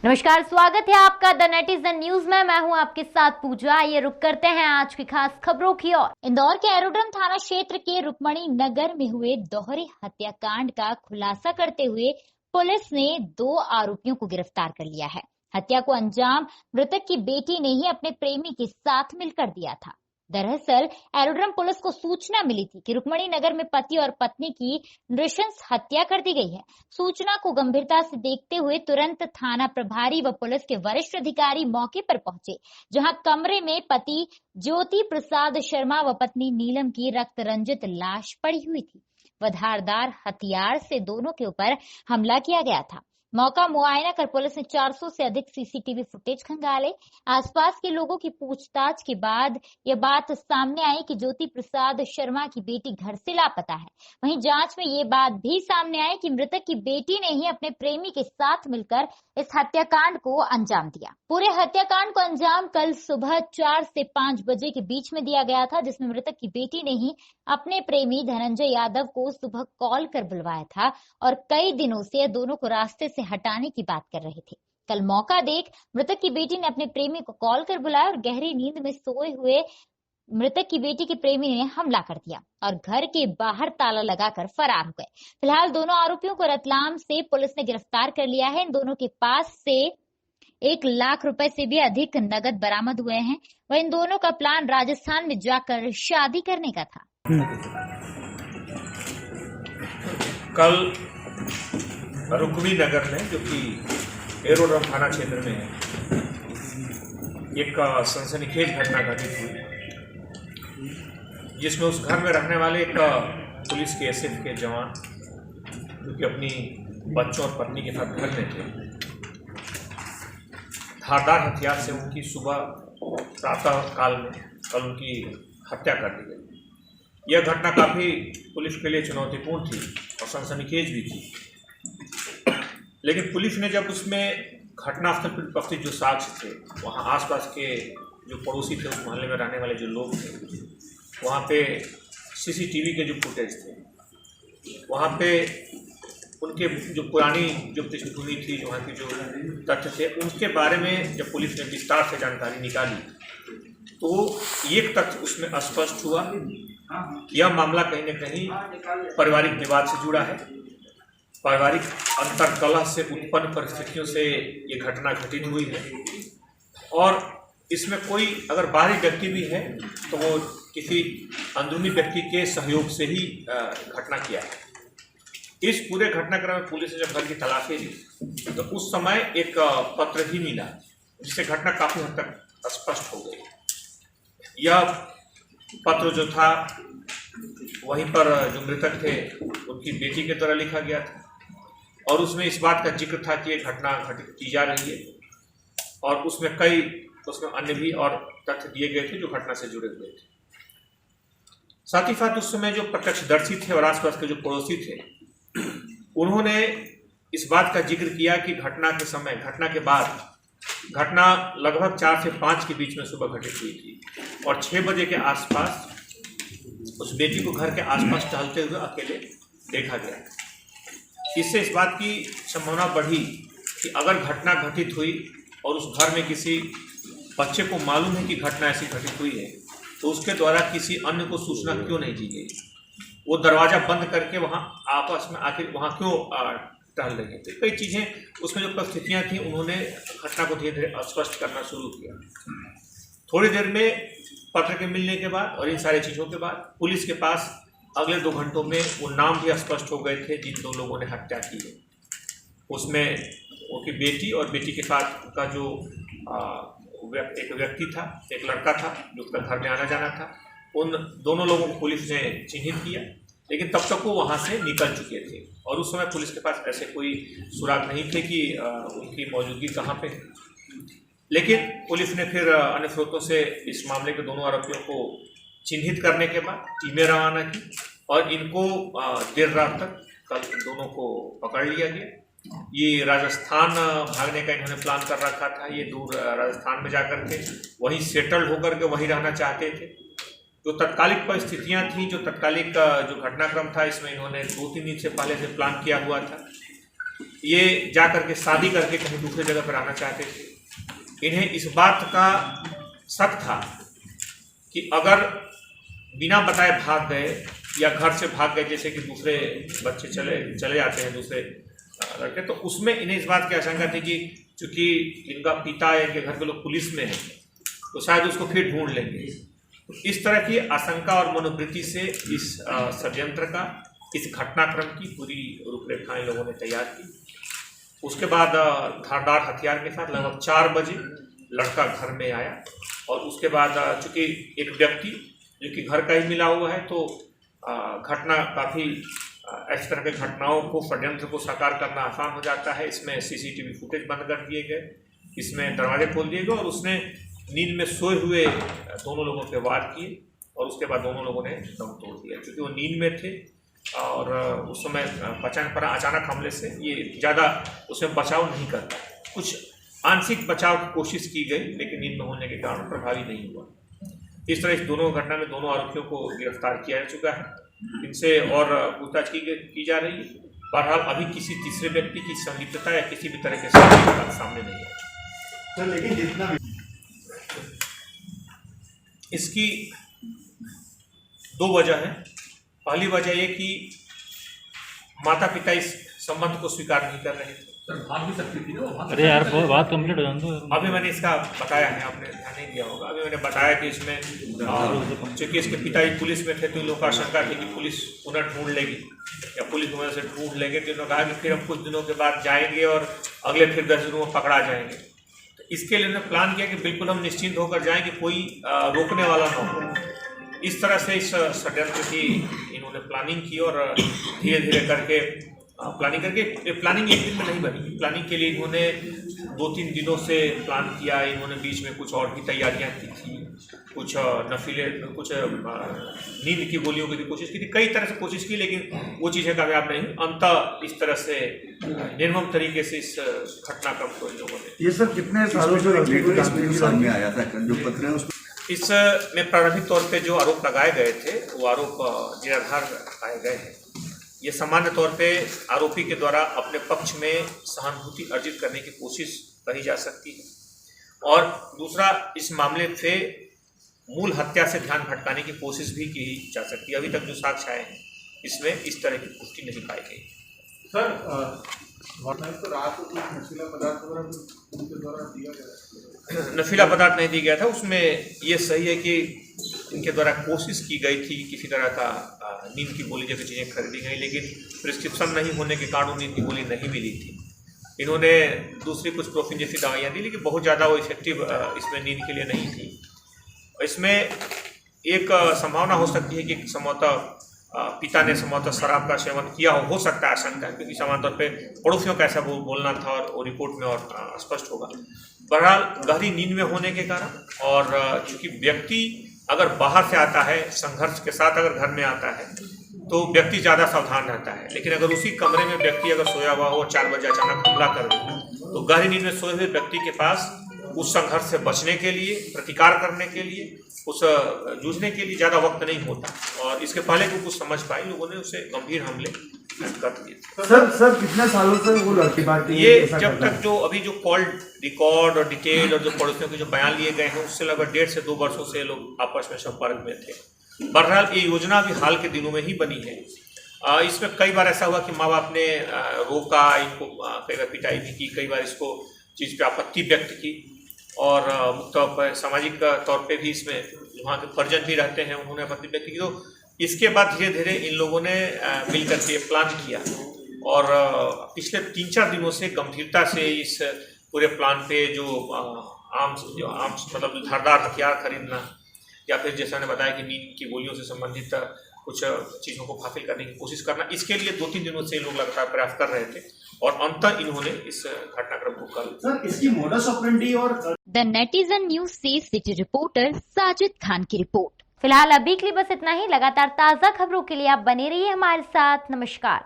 नमस्कार, स्वागत है आपका द नेटिज़न न्यूज में। मैं हूं आपके साथ पूजा। आइए रुक करते हैं आज की खास खबरों की ओर। इंदौर के एरोड्रम थाना क्षेत्र के रुक्मणी नगर में हुए दोहरे हत्याकांड का खुलासा करते हुए पुलिस ने 2 आरोपियों को गिरफ्तार कर लिया है। हत्या को अंजाम मृतक की बेटी ने ही अपने प्रेमी के साथ मिलकर दिया था। दरअसल एरोड्रम पुलिस को सूचना मिली थी कि रुक्मणी नगर में पति और पत्नी की नृशंस हत्या कर दी गई है। सूचना को गंभीरता से देखते हुए तुरंत थाना प्रभारी व पुलिस के वरिष्ठ अधिकारी मौके पर पहुंचे, जहां कमरे में पति ज्योति प्रसाद शर्मा व पत्नी नीलम की रक्त रंजित लाश पड़ी हुई थी व धारदार हथियार से दोनों के ऊपर हमला किया गया था। मौका मुआयना कर पुलिस ने 400 से अधिक सीसीटीवी फुटेज खंगाले। आसपास के लोगों की पूछताछ के बाद यह बात सामने आई कि ज्योति प्रसाद शर्मा की बेटी घर से लापता है। वहीं जांच में ये बात भी सामने आई कि मृतक की बेटी ने ही अपने प्रेमी के साथ मिलकर इस हत्याकांड को अंजाम दिया। पूरे हत्याकांड को अंजाम कल सुबह 4 से 5 बजे के बीच में दिया गया था, जिसमें मृतक की बेटी ने ही अपने प्रेमी धनंजय यादव को सुबह कॉल कर बुलवाया था और कई दिनों से दोनों को रास्ते से हटाने की बात कर रहे थे। कल मौका देख मृतक की बेटी ने अपने प्रेमी को कॉल कर बुलाया और गहरी नींद में सोए हुए मृतक की बेटी के प्रेमी ने हमला कर दिया और घर के बाहर ताला लगाकर फरार हो गए। फिलहाल दोनों आरोपियों को रतलाम से पुलिस ने गिरफ्तार कर लिया है। इन दोनों के पास से 1 लाख रुपए से भी अधिक नगद बरामद हुए हैं। वह इन दोनों का प्लान राजस्थान में जाकर शादी करने का था। कल रुक्मणी नगर में, जो कि एरोड्रम थाना क्षेत्र में है, एक सनसनीखेज घटना घटित हुई, जिसमें उस घर में रहने वाले एक पुलिस के एसएफ के जवान, जो कि अपनी बच्चों और पत्नी के साथ घर में थे, धारदार हथियार से उनकी सुबह प्रातः काल में कल उनकी हत्या कर दी गई। यह घटना काफ़ी पुलिस के लिए चुनौतीपूर्ण थी और सनसनीखेज भी थी, लेकिन पुलिस ने जब उसमें घटनास्थल पर उपस्थित जो साक्ष्य थे, वहाँ आसपास के जो पड़ोसी थे, उस मोहल्ले में रहने वाले जो लोग थे, वहाँ पे सीसीटीवी के जो फुटेज थे, वहाँ पे उनके जो पुरानी जो पृष्ठभूमि थी, वहाँ के जो तथ्य थे, उनके बारे में जब पुलिस ने विस्तार से जानकारी निकाली तो एक तथ्य उसमें स्पष्ट हुआ। यह मामला कहीं न कहीं पारिवारिक विवाद से जुड़ा है। पारिवारिक अंतर्कलह से उत्पन्न परिस्थितियों से ये घटना घटित हुई है और इसमें कोई अगर बाहरी व्यक्ति भी है तो वो किसी अंदरूनी व्यक्ति के सहयोग से ही घटना किया है। इस पूरे घटनाक्रम में पुलिस ने जब घर की तलाशी ली तो उस समय एक पत्र भी मिला, जिससे घटना काफ़ी हद तक स्पष्ट हो गई। यह पत्र जो था, वहीं पर जो मृतक थे उनकी बेटी के द्वारा लिखा गया था और उसमें इस बात का जिक्र था कि ये घटना घटित की जा रही है और उसमें अन्य भी और तथ्य दिए गए थे जो घटना से जुड़े हुए थे। साथ ही साथ उस समय जो प्रत्यक्षदर्शी थे और आसपास के जो पड़ोसी थे, उन्होंने इस बात का जिक्र किया कि घटना के बाद घटना लगभग 4 से 5 के बीच में सुबह घटित हुई थी और 6 बजे के आसपास उस बेटी को घर के आसपास टहलते हुए अकेले देखा गया। इससे इस बात की संभावना बढ़ी कि अगर घटना घटित हुई और उस घर में किसी बच्चे को मालूम है कि घटना ऐसी घटित हुई है, तो उसके द्वारा किसी अन्य को सूचना क्यों नहीं दी गई। वो दरवाज़ा बंद करके वहाँ आपस में आखिर वहाँ क्यों टहल रहे थे। कई चीज़ें उसमें जो परिस्थितियाँ थी, उन्होंने घटना को धीरे धीरे स्पष्ट करना शुरू किया। थोड़ी देर में पत्र के मिलने के बाद और इन सारी चीज़ों के बाद पुलिस के पास अगले 2 घंटों में वो नाम भी स्पष्ट हो गए थे जिन 2 लोगों ने हत्या की है। उसमें उनकी बेटी और बेटी के साथ उनका जो एक व्यक्ति था, एक लड़का था जो उसका घर में आना जाना था। उन दोनों लोगों को पुलिस ने चिन्हित किया, लेकिन तब तक वो वहाँ से निकल चुके थे और उस समय पुलिस के पास ऐसे कोई सुराग नहीं थे कि उनकी मौजूदगी कहाँ पे है। लेकिन पुलिस ने फिर अन्य स्रोतों से इस मामले के दोनों आरोपियों को चिन्हित करने के बाद टीमें रवाना की और इनको देर रात तक कल इन दोनों को पकड़ लिया गया। ये राजस्थान भागने का इन्होंने प्लान कर रखा था। ये दूर राजस्थान में जाकर के वहीं सेटल्ड होकर के वहीं रहना चाहते थे। जो तत्कालिक परिस्थितियां थी, जो तत्कालिक जो घटनाक्रम था, इसमें इन्होंने 2-3 दिन से पहले से प्लान किया हुआ था। ये जा करके शादी करके कहीं दूसरी जगह पर आना चाहते थे। इन्हें इस बात का शक था कि अगर बिना बताए भाग गए या घर से भाग गए, जैसे कि दूसरे बच्चे चले जाते हैं दूसरे लड़के, तो उसमें इन्हें इस बात की आशंका थी कि चूंकि इनका पिता या इनके घर के लोग पुलिस में हैं तो शायद उसको फिर ढूंढ लेंगे। तो इस तरह की आशंका और मनोवृत्ति से इस षड्यंत्र का, इस घटनाक्रम की पूरी रूपरेखा इन लोगों ने तैयार की। उसके बाद धारदार हथियार के साथ लगभग 4 बजे लड़का घर में आया और उसके बाद चूंकि एक व्यक्ति जो कि घर का ही मिला हुआ है, तो घटना काफ़ी इस तरह के घटनाओं को, षड्यंत्र को साकार करना आसान हो जाता है। इसमें सीसीटीवी फुटेज बंद कर दिए गए, इसमें दरवाजे खोल दिए गए और उसने नींद में सोए हुए दोनों लोगों पे वार किए और उसके बाद दोनों लोगों ने दम तोड़ दिया। क्योंकि वो नींद में थे और उस समय पहचान पड़ा अचानक हमले से ये ज़्यादा उसमें बचाव नहीं करता। कुछ आंशिक बचाव की कोशिश की गई लेकिन नींद में होने के कारण प्रभावी नहीं हुआ। इस तरह इस दोनों घटना में दोनों आरोपियों को गिरफ्तार किया जा चुका है। इनसे और पूछताछ की जा रही है। बहरहाल अभी किसी तीसरे व्यक्ति की संलिप्तता या किसी भी तरह के सामने नहीं है। सर लेकिन जितना इसकी 2 वजह है। पहली वजह ये कि माता पिता इस संबंध को स्वीकार नहीं कर रहे थे। भाग भी सकती थी ना। अरे यार बात कंप्लीट हो जाने दो। अभी मैंने इसका बताया है, आपने ध्यान नहीं दिया होगा। अभी मैंने बताया कि इसमें चूंकि इसके पिता पुलिस में थे तो इन लोगों का आशंका थी कि पुलिस उन्हें ढूंढ लेगी या पुलिस उन्हें से ढूंढ लेंगे। तो इन्होंने कहा कि फिर हम कुछ दिनों के बाद जाएंगे और अगले फिर 10 दिनों में पकड़ा जाएंगे। तो इसके लिए उन्होंने प्लान किया कि बिल्कुल हम निश्चिंत होकर जाएँ कि कोई रोकने वाला न हो। इस तरह से इस षड्यंत्र की इन्होंने प्लानिंग की और धीरे धीरे करके प्लानिंग एक दिन में नहीं बनी। प्लानिंग के लिए इन्होंने 2-3 दिनों से प्लान किया। इन्होंने बीच में कुछ और भी तैयारियां की थी, कुछ नींद की गोलियों की कोशिश की थी, कई तरह से कोशिश की, लेकिन वो चीज़ें कामयाब नहीं। अंततः इस तरह से निर्मम तरीके से इस घटनाक्रम को इन लोगों ने। ये सब कितने सालों से सामने आया था जो पत्र है उसमें? इसमें प्रारंभिक तौर पे जो आरोप लगाए गए थे वो आरोप निराधार पाए गए हैं। ये सामान्य तौर पे आरोपी के द्वारा अपने पक्ष में सहानुभूति अर्जित करने की कोशिश करी जा सकती है और दूसरा इस मामले से मूल हत्या से ध्यान भटकाने की कोशिश भी की जा सकती है। अभी तक जो साक्ष्य आए हैं इसमें इस तरह की पुष्टि नहीं पाई गई। सर तो रात को कुछ नशीला पदार्थ वगैरह उनके द्वारा दिया गया? नशीला पदार्थ नहीं दिया गया था। उसमें ये सही है कि इनके द्वारा कोशिश की गई थी किसी तरह का नींद की गोली जैसी चीज़ें खरीदी गई, लेकिन प्रिस्क्रिप्शन नहीं होने के कारण नींद की गोली नहीं मिली थी। इन्होंने दूसरी कुछ प्रोफिन जैसी दवाइयाँ दी, लेकिन बहुत ज़्यादा वो इफेक्टिव इसमें नींद के लिए नहीं थी। इसमें एक संभावना हो सकती है कि संभवतः पिता ने संभवतः शराब का सेवन किया हो सकता है आशंका, क्योंकि सामान्य तौर पर पड़ोसियों का ऐसा बोलना था और वो रिपोर्ट में और स्पष्ट होगा। बहरहाल गहरी नींद में होने के कारण और चूँकि व्यक्ति अगर बाहर से आता है संघर्ष के साथ, अगर घर में आता है तो व्यक्ति ज़्यादा सावधान रहता है, लेकिन अगर उसी कमरे में व्यक्ति अगर सोया हुआ हो 4 बजे अचानक हमला कर दे तो गहरी नींद में सोए हुए व्यक्ति के पास उस संघर्ष से बचने के लिए, प्रतिकार करने के लिए, उस जूझने के लिए ज़्यादा वक्त नहीं होता। और इसके पहले को कुछ समझ पाए लोगों ने उसे गंभीर हमले कर दिए। सर कितने सालों से वो लड़की बात ये जब तक जो अभी जो कॉल रिकॉर्ड और डिटेल और जो पड़ोसियों के जो बयान लिए गए हैं उससे लगभग 1.5 से 2 वर्षों से लोग आपस में संपर्क में थे। बहरहाल ये योजना अभी हाल के दिनों में ही बनी है। इसमें कई बार ऐसा हुआ कि माँ बाप ने रोका, इनको कई बार पिटाई भी की, कई बार इसको चीज़ पे आपत्ति व्यक्त की और मुख्य सामाजिक तौर पे भी इसमें वहाँ के परिजन भी रहते हैं उन्होंने आपत्ति व्यक्त की। तो इसके बाद धीरे धीरे इन लोगों ने मिलकर के प्लान किया और पिछले 3-4 दिनों से गंभीरता से इस पूरे प्लान पे जो आर्म्स मतलब धारदार हथियार खरीदना या फिर जैसा मैंने बताया कि नींद की गोलियों से संबंधित कुछ चीज़ों को हासिल करने की कोशिश करना, इसके लिए 2-3 दिनों से लोग लगातार प्रयास कर रहे थे और अंततः इन्होंने इस घटनाक्रम को कल। सर इसकी मोडस ऑपरेंडी और द नेटिजन न्यूज से सिटी रिपोर्टर साजिद खान की रिपोर्ट। फिलहाल अभी के लिए बस इतना ही। लगातार ताज़ा खबरों के लिए आप बने रहिए हमारे साथ। नमस्कार।